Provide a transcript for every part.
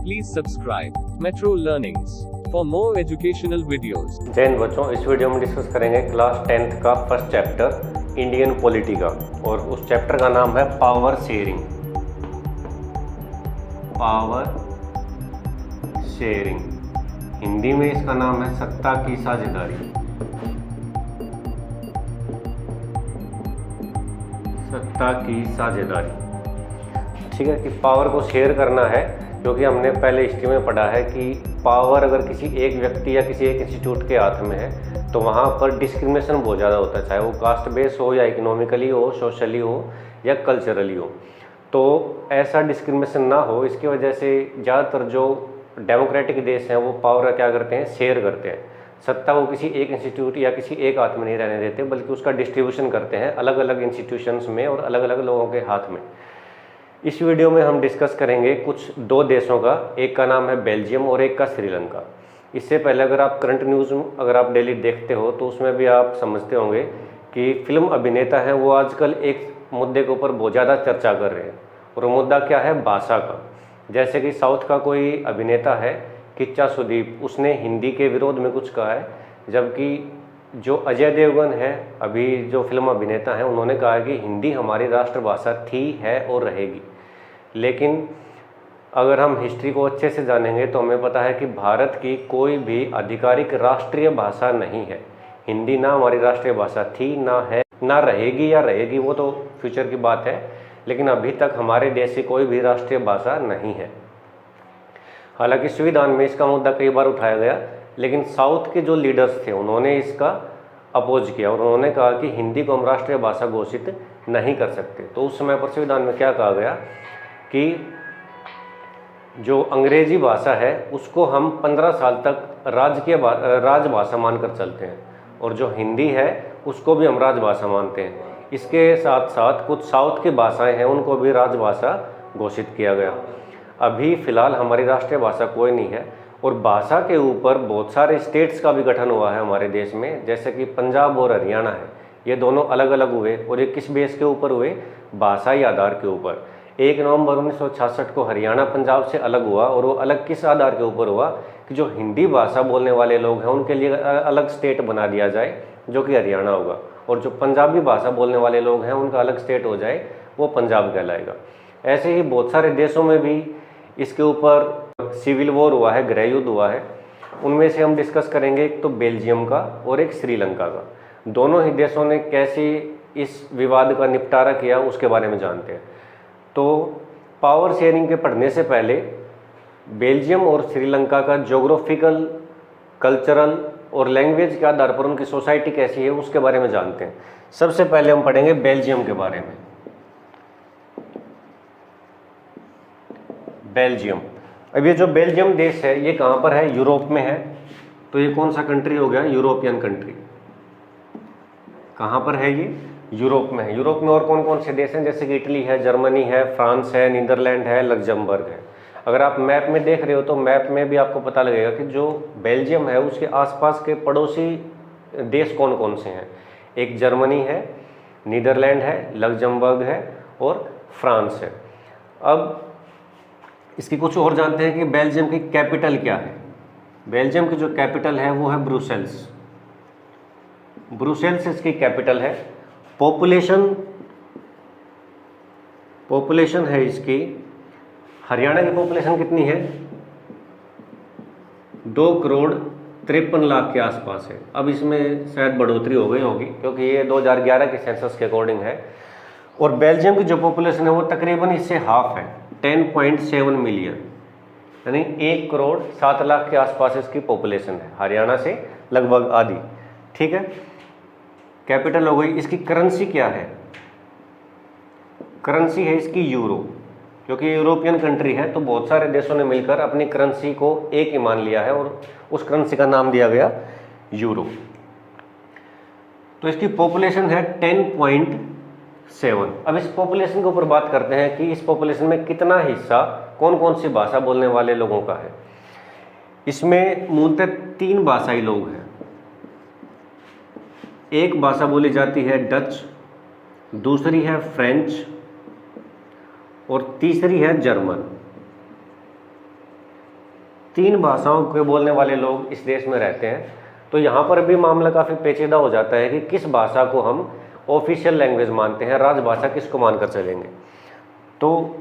Please subscribe Metro Learnings for more educational videos. जय हिंद बच्चों, इस वीडियो में डिस्कस करेंगे क्लास 10th का फर्स्ट चैप्टर इंडियन पॉलिटी का, और उस चैप्टर का नाम है power sharing. Power sharing Hindi में इसका नाम है सत्ता की साझेदारी। सत्ता की साझेदारी, ठीक है, कि पावर को शेयर करना है, क्योंकि हमने पहले हिस्ट्री में पढ़ा है कि पावर अगर किसी एक व्यक्ति या किसी एक इंस्टीट्यूट के हाथ में है तो वहाँ पर डिस्क्रिमिनेशन बहुत ज़्यादा होता है, चाहे वो कास्ट बेस हो या इकोनॉमिकली हो, सोशली हो या कल्चरली हो। तो ऐसा डिस्क्रिमिनेशन ना हो, इसकी वजह से ज़्यादातर जो डेमोक्रेटिक देश हैं वो पावर क्या करते हैं, शेयर करते हैं। सत्ता वो किसी एक इंस्टीट्यूट या किसी एक हाथ में नहीं रहने देते, बल्कि उसका डिस्ट्रीब्यूशन करते हैं अलग अलग इंस्टीट्यूशंस में और अलग अलग लोगों के हाथ में। इस वीडियो में हम डिस्कस करेंगे कुछ दो देशों का, एक का नाम है बेल्जियम और एक का श्रीलंका। इससे पहले अगर आप करंट न्यूज़ अगर आप डेली देखते हो तो उसमें भी आप समझते होंगे कि फिल्म अभिनेता हैं वो आजकल एक मुद्दे के ऊपर बहुत ज़्यादा चर्चा कर रहे हैं, और वो मुद्दा क्या है, भाषा का। जैसे कि साउथ का कोई अभिनेता है किच्चा सुदीप, उसने हिंदी के विरोध में कुछ कहा है, जबकि जो अजय देवगन है अभी जो फिल्म अभिनेता हैं उन्होंने कहा है कि हिंदी हमारी राष्ट्रभाषा थी, है और रहेगी। लेकिन अगर हम हिस्ट्री को अच्छे से जानेंगे तो हमें पता है कि भारत की कोई भी आधिकारिक राष्ट्रीय भाषा नहीं है। हिंदी ना हमारी राष्ट्रीय भाषा थी, ना है, ना रहेगी, या रहेगी वो तो फ्यूचर की बात है, लेकिन अभी तक हमारे देश की कोई भी राष्ट्रीय भाषा नहीं है। हालांकि संविधान में इसका मुद्दा कई बार उठाया गया, लेकिन साउथ के जो लीडर्स थे उन्होंने इसका अपोज किया और उन्होंने कहा कि हिंदी को हम राष्ट्रीय भाषा घोषित नहीं कर सकते। तो उस समय पर संविधान में क्या कहा गया कि जो अंग्रेजी भाषा है उसको हम 15 साल तक राजभाषा मानकर चलते हैं, और जो हिंदी है उसको भी हम राजभाषा मानते हैं। इसके साथ साथ कुछ साउथ की भाषाएं हैं उनको भी राजभाषा घोषित किया गया। अभी फ़िलहाल हमारी राष्ट्रीय भाषा कोई नहीं है, और भाषा के ऊपर बहुत सारे स्टेट्स का भी गठन हुआ है हमारे देश में, जैसे कि पंजाब और हरियाणा है। ये दोनों अलग अलग हुए, और ये किस बेस के ऊपर हुए, भाषाई आधार के ऊपर। 1 नवंबर 1966 को हरियाणा पंजाब से अलग हुआ, और वो अलग किस आधार के ऊपर हुआ कि जो हिंदी भाषा बोलने वाले लोग हैं उनके लिए अलग स्टेट बना दिया जाए जो कि हरियाणा होगा, और जो पंजाबी भाषा बोलने वाले लोग हैं उनका अलग स्टेट हो जाए, वो पंजाब कहलाएगा। ऐसे ही बहुत सारे देशों में भी इसके ऊपर सिविल वॉर हुआ है, गृह युद्ध हुआ है। उनमें से हम डिस्कस करेंगे, एक तो बेल्जियम का और एक श्रीलंका का। दोनों ही देशों ने कैसे इस विवाद का निपटारा किया उसके बारे में जानते हैं। तो पावर शेयरिंग के पढ़ने से पहले बेल्जियम और श्रीलंका का ज्योग्राफिकल, कल्चरल और लैंग्वेज के आधार पर उनकी सोसाइटी कैसी है उसके बारे में जानते हैं। सबसे पहले हम पढ़ेंगे बेल्जियम के बारे में। बेल्जियम, अब ये जो बेल्जियम देश है ये कहाँ पर है, यूरोप में है। तो ये कौन सा कंट्री हो गया, यूरोपियन कंट्री। कहाँ पर है ये, यूरोप में है। यूरोप में और कौन कौन से देश हैं, जैसे कि इटली है, जर्मनी है, फ्रांस है, नीदरलैंड है, लग्जमबर्ग है। अगर आप मैप में देख रहे हो तो मैप में भी आपको पता लगेगा कि जो बेल्जियम है उसके आसपास के पड़ोसी देश कौन कौन से हैं। एक जर्मनी है, नीदरलैंड है, लग्जमबर्ग है और फ्रांस है। अब इसकी कुछ और जानते हैं कि बेल्जियम की कैपिटल क्या है। बेल्जियम की जो कैपिटल है वो है ब्रुसेल्स। ब्रुसेल्स इसकी कैपिटल है। पॉपुलेशन है इसकी, हरियाणा की पॉपुलेशन कितनी है, 2,53,00,000 के आसपास है। अब इसमें शायद बढ़ोतरी हो गई होगी क्योंकि ये 2011 के सेंसस के अकॉर्डिंग है। और बेल्जियम की जो पॉपुलेशन है वो तकरीबन इससे हाफ है, 10.7 मिलियन, यानी 1,07,00,000 के आसपास इसकी पॉपुलेशन है, हरियाणा से लगभग आधी। ठीक है, कैपिटल हो गई। इसकी करेंसी क्या है, करेंसी है इसकी यूरो। क्योंकि यूरोपियन कंट्री है तो बहुत सारे देशों ने मिलकर अपनी करेंसी को एक ही मान लिया है और उस करेंसी का नाम दिया गया यूरो। तो इसकी पॉपुलेशन है 10.7। अब इस पॉपुलेशन के ऊपर बात करते हैं कि इस पॉपुलेशन में कितना हिस्सा कौन कौन सी भाषा बोलने वाले लोगों का है। इसमें मूलतः 3 भाषाई लोग हैं। एक भाषा बोली जाती है डच, दूसरी है फ्रेंच और तीसरी है जर्मन। 3 भाषाओं के बोलने वाले लोग इस देश में रहते हैं। तो यहाँ पर भी मामला काफ़ी पेचीदा हो जाता है कि किस भाषा को हम ऑफिशियल लैंग्वेज मानते हैं, राजभाषा किसको मानकर चलेंगे। तो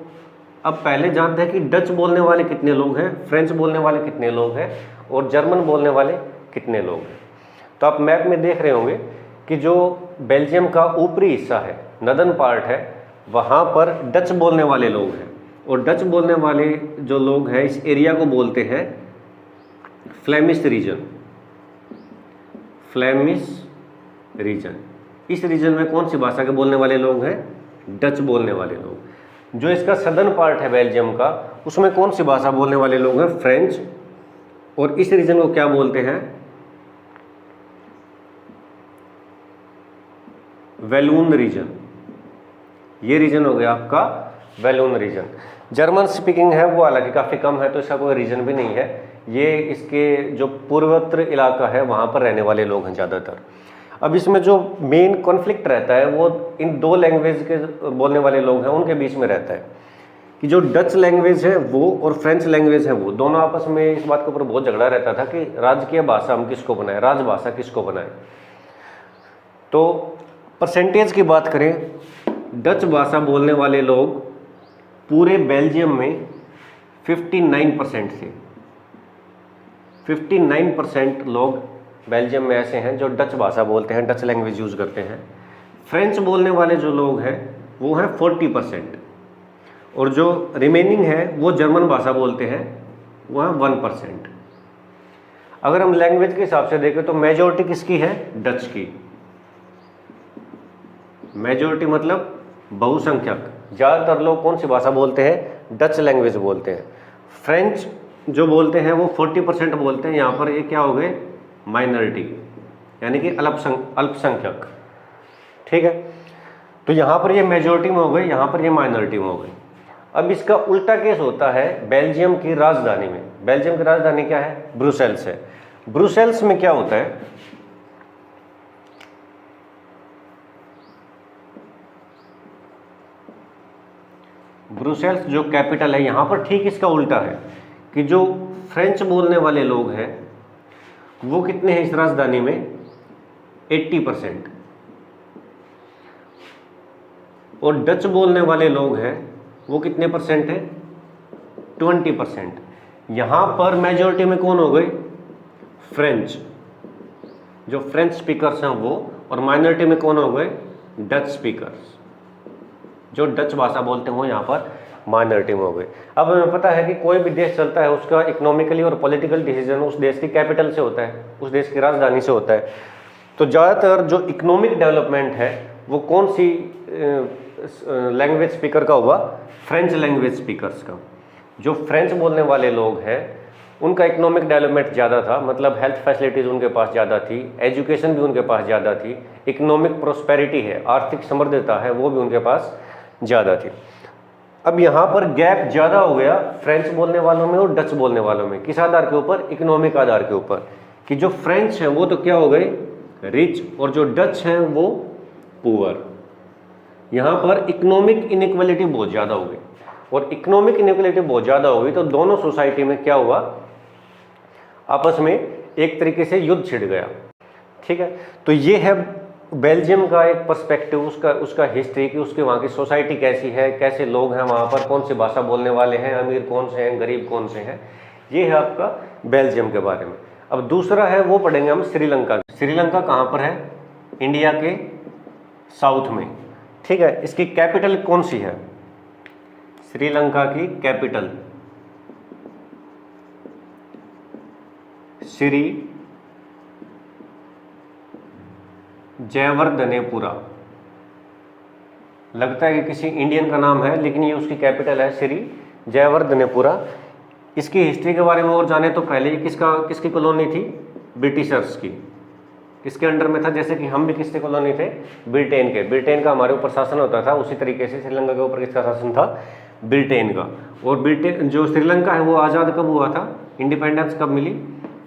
अब पहले जानते हैं कि डच बोलने वाले कितने लोग हैं, फ्रेंच बोलने वाले कितने लोग हैं और जर्मन बोलने वाले कितने लोग हैं। तो आप मैप में देख रहे होंगे कि जो बेल्जियम का ऊपरी हिस्सा है, नदर्न पार्ट है, वहाँ पर डच बोलने वाले लोग हैं और डच बोलने वाले जो लोग हैं इस एरिया को बोलते हैं फ्लेमिश रीजन। फ्लेमिश रीजन, इस रीजन में कौन सी भाषा के बोलने वाले लोग हैं? डच बोलने वाले लोग। जो इसका सदर्न पार्ट है बेल्जियम का, उसमें कौन सी भाषा बोलने वाले लोग हैं? फ्रेंच। और इस रीजन को क्या बोलते हैं? वैलून रीजन। ये रीजन हो गया आपका वैलून रीजन। जर्मन स्पीकिंग है वो हालांकि काफ़ी कम है, तो इसका कोई रीजन भी नहीं है। ये इसके जो पूर्वोत्तर इलाका है वहाँ पर रहने वाले लोग हैं ज़्यादातर। अब इसमें जो मेन कॉन्फ्लिक्ट रहता है वो इन 2 लैंग्वेज के बोलने वाले लोग हैं उनके बीच में रहता है कि जो डच लैंग्वेज है वो और फ्रेंच लैंग्वेज है वो दोनों आपस में इस बात के ऊपर बहुत झगड़ा रहता था कि राजकीय भाषा हम किसको बनाएं, राजभाषा किसको बनाएं। तो परसेंटेज की बात करें, डच भाषा बोलने वाले लोग पूरे बेल्जियम में 59% थे। 59% लोग बेल्जियम में ऐसे हैं जो डच भाषा बोलते हैं, डच लैंग्वेज यूज़ करते हैं। फ्रेंच बोलने वाले जो लोग हैं वो हैं 40% और जो रिमेनिंग है वो जर्मन भाषा बोलते हैं, वो है 1%। अगर हम लैंग्वेज के हिसाब से देखें तो मेजॉरिटी किसकी है? डच की। मेजॉरिटी मतलब बहुसंख्यक, ज़्यादातर लोग कौन सी भाषा बोलते हैं? डच लैंग्वेज बोलते हैं। फ्रेंच जो बोलते हैं वो 40% बोलते हैं। यहाँ पर ये क्या हो गए? माइनॉरिटी, यानी कि अल्पसंख्यक। ठीक है, तो यहाँ पर ये मेजॉरिटी में हो गई, यहाँ पर ये माइनॉरिटी में हो गई। अब इसका उल्टा केस होता है बेल्जियम की राजधानी में। बेल्जियम की राजधानी क्या है? ब्रुसेल्स है। ब्रुसेल्स में क्या होता है? ब्रुसेल्स जो कैपिटल है, यहाँ पर ठीक इसका उल्टा है कि जो फ्रेंच बोलने वाले लोग हैं वो कितने हैं इस राजधानी में? 80%। और डच बोलने वाले लोग हैं वो कितने परसेंट है? 20%। यहाँ पर मेजॉरिटी में कौन हो गए? फ्रेंच, जो फ्रेंच स्पीकर्स हैं वो, और माइनॉरिटी में कौन हो गए? डच स्पीकर्स, जो डच भाषा बोलते हैं वो यहाँ पर माइनॉरिटी में हो गए। अब हमें पता है कि कोई भी देश चलता है उसका इकोनॉमिकली और पॉलिटिकल डिसीजन उस देश की कैपिटल से होता है, उस देश की राजधानी से होता है। तो ज़्यादातर जो इकोनॉमिक डेवलपमेंट है वो कौन सी लैंग्वेज स्पीकर का हुआ? फ्रेंच लैंग्वेज स्पीकर्स का। जो फ्रेंच बोलने वाले लोग हैं उनका इकोनॉमिक डेवलपमेंट ज़्यादा था, मतलब हेल्थ फैसिलिटीज़ उनके पास ज़्यादा थी, एजुकेशन भी उनके पास ज़्यादा थी, इकोनॉमिक प्रोस्पेरिटी है, आर्थिक समृद्धता है, वो भी उनके पास ज़्यादा थी। अब यहाँ पर गैप ज़्यादा हो गया फ्रेंच बोलने वालों में और डच बोलने वालों में। किस आधार के ऊपर? इकोनॉमिक आधार के ऊपर, कि जो फ्रेंच हैं वो तो क्या हो गए? रिच, और जो डच हैं वो पुअर। यहाँ पर इकोनॉमिक इनइक्वालिटी बहुत ज़्यादा हो गई, और इकोनॉमिक इनइक्वालिटी बहुत ज़्यादा हो गई तो दोनों सोसाइटी में क्या हुआ? आपस में एक तरीके से युद्ध छिड़ गया। ठीक है, तो ये है बेल्जियम का एक पर्सपेक्टिव, उसका हिस्ट्री, कि उसके वहाँ की सोसाइटी कैसी है, कैसे लोग हैं वहाँ पर, कौन सी भाषा बोलने वाले हैं, अमीर कौन से हैं, गरीब कौन से हैं। ये है आपका बेल्जियम के बारे में। अब दूसरा है वो पढ़ेंगे हम श्रीलंका। श्रीलंका कहाँ पर है? इंडिया के साउथ में। ठीक है, इसकी कैपिटल कौन सी है? श्रीलंका की कैपिटल श्री जयवर्धनेपुरा। लगता है कि किसी इंडियन का नाम है, लेकिन ये उसकी कैपिटल है श्री जयवर्धनेपुरा। इसकी हिस्ट्री के बारे में और जाने तो पहले ये किसकी कॉलोनी थी? ब्रिटिशर्स की। किसके अंडर में था? जैसे कि हम भी किसके कॉलोनी थे? ब्रिटेन के। ब्रिटेन का हमारे ऊपर शासन होता था, उसी तरीके से श्रीलंका के ऊपर किसका शासन था? ब्रिटेन का। और ब्रिटेन जो श्रीलंका है वो आज़ाद कब हुआ था? इंडिपेंडेंस कब मिली?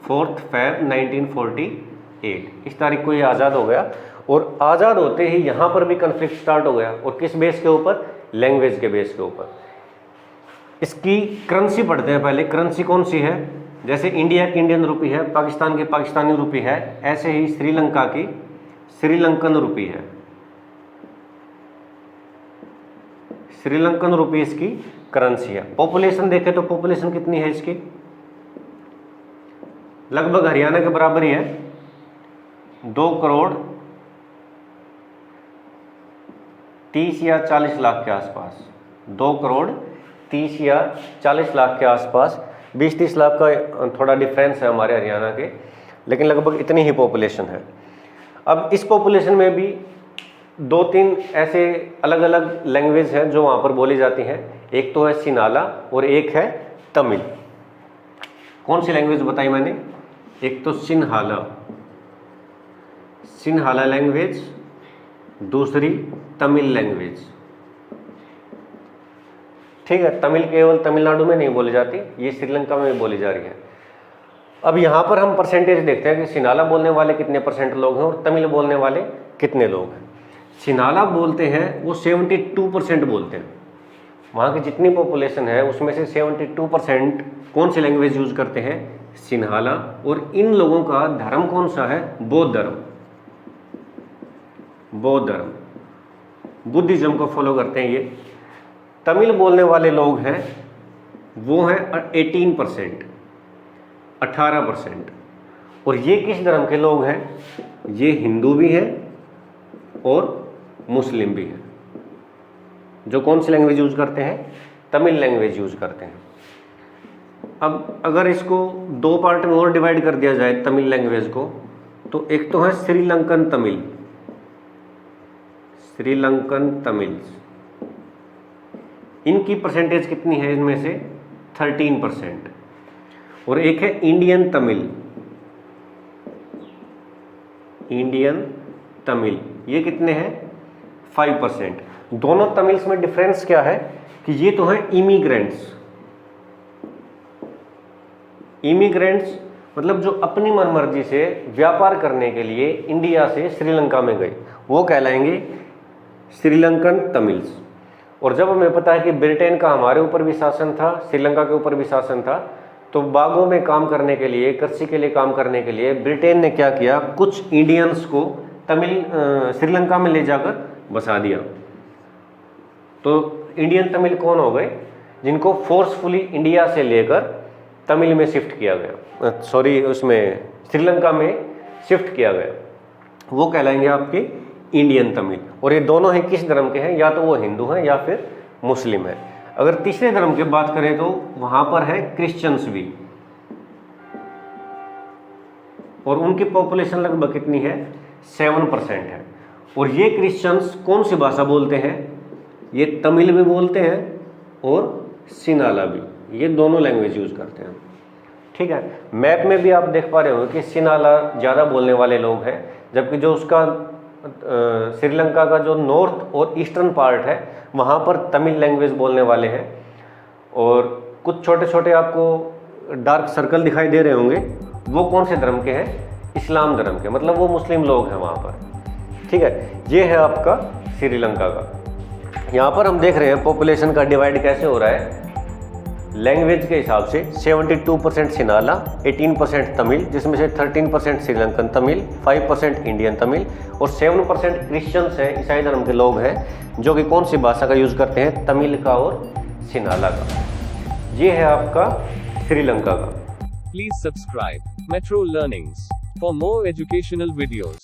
4 फरवरी 1948, इस तारीख को ये आज़ाद हो गया। और आज़ाद होते ही यहाँ पर भी कन्फ्लिक्ट स्टार्ट हो गया, और किस बेस के ऊपर? लैंग्वेज के बेस के ऊपर। इसकी करेंसी पढ़ते हैं पहले। करेंसी कौन सी है? जैसे इंडिया की इंडियन रुपी है, पाकिस्तान की पाकिस्तानी रुपी है, ऐसे ही श्रीलंका की श्रीलंकन रुपी है। श्रीलंकन रुपी इसकी करेंसी है। पॉपुलेशन देखें तो पॉपुलेशन कितनी है इसकी, लगभग हरियाणा के बराबर ही है, 2 करोड़ 30 या 40 लाख के आसपास, 2 करोड़ 30 या 40 लाख के आसपास, 20-30 लाख का थोड़ा डिफरेंस है हमारे हरियाणा के, लेकिन लगभग इतनी ही पॉपुलेशन है। अब इस पॉपुलेशन में भी 2-3 ऐसे अलग अलग लैंग्वेज हैं जो वहाँ पर बोली जाती हैं। एक तो है सिनाला और एक है तमिल। कौन सी लैंग्वेज बताई मैंने, एक तो सिन्हाला, सिन्हाला लैंग्वेज, दूसरी तमिल लैंग्वेज। ठीक है, तमिल केवल तमिलनाडु में नहीं बोली जाती, ये श्रीलंका में भी बोली जा रही है। अब यहाँ पर हम परसेंटेज देखते हैं कि सिनाला बोलने वाले कितने परसेंट लोग हैं और तमिल बोलने वाले कितने लोग हैं। सिनाला बोलते हैं वो 72% बोलते हैं। वहाँ की जितनी पॉपुलेशन है उसमें से 72% कौन सी लैंग्वेज यूज करते हैं, सिन्हाला। और इन लोगों का धर्म कौन सा है, बौद्ध धर्म, बौद्ध धर्म, बुद्धिज्म को फॉलो करते हैं ये। तमिल बोलने वाले लोग हैं वो हैं 18%, 18%। और ये किस धर्म के लोग हैं, ये हिंदू भी हैं और मुस्लिम भी हैं, जो कौन सी लैंग्वेज यूज करते हैं, तमिल लैंग्वेज यूज करते हैं। अब अगर इसको 2 पार्ट में और डिवाइड कर दिया जाए तमिल लैंग्वेज को, तो एक तो है श्रीलंकन तमिल, श्रीलंकन तमिल, इनकी परसेंटेज कितनी है, इनमें से 13%। और एक है इंडियन तमिल, इंडियन तमिल, ये कितने हैं, 5%। दोनों तमिल्स में डिफरेंस क्या है कि ये तो हैं इमिग्रेंट्स, इमिग्रेंट्स मतलब जो अपनी मनमर्जी से व्यापार करने के लिए इंडिया से श्रीलंका में गए, वो कहलाएंगे श्रीलंकन तमिल्स। और जब हमें पता है कि ब्रिटेन का हमारे ऊपर भी शासन था, श्रीलंका के ऊपर भी शासन था, तो बागों में काम करने के लिए, कृषि के लिए काम करने के लिए ब्रिटेन ने क्या किया, कुछ इंडियंस को तमिल श्रीलंका में ले जाकर बसा दिया। तो इंडियन तमिल कौन हो गए, जिनको फोर्सफुली इंडिया से लेकर तमिल में शिफ्ट किया गया, सॉरी उसमें श्रीलंका में शिफ्ट किया गया, वो कहलाएंगे आपके इंडियन तमिल। और ये दोनों ही किस धर्म के हैं, या तो वो हिंदू हैं या फिर मुस्लिम है। अगर तीसरे धर्म की बात करें तो वहां पर है क्रिश्चियंस भी, और उनकी पॉपुलेशन लगभग कितनी है, 7% है। और ये क्रिश्चियंस कौन सी भाषा बोलते हैं, ये तमिल भी बोलते हैं और सिनाला भी, ये दोनों लैंग्वेज यूज करते हैं। ठीक है, मैप में भी आप देख पा रहे हो कि सिनाला ज़्यादा बोलने वाले लोग हैं, जबकि जो उसका श्रीलंका का जो नॉर्थ और ईस्टर्न पार्ट है वहाँ पर तमिल लैंग्वेज बोलने वाले हैं। और कुछ छोटे छोटे आपको डार्क सर्कल दिखाई दे रहे होंगे, वो कौन से धर्म के हैं, इस्लाम धर्म के, मतलब वो मुस्लिम लोग हैं वहाँ पर। ठीक है, ये है आपका श्रीलंका का। यहाँ पर हम देख रहे हैं पॉपुलेशन का डिवाइड कैसे हो रहा है लैंग्वेज के हिसाब से। 72% सिनाला, 18% तमिल, जिसमें से 13% श्रीलंकन तमिल, 5% इंडियन तमिल और 7% क्रिश्चियंस हैं, ईसाई धर्म के लोग हैं, जो कि कौन सी भाषा का यूज़ करते हैं, तमिल का और सिनाला का। ये है आपका श्रीलंका का। Please subscribe metro learnings for more educational videos.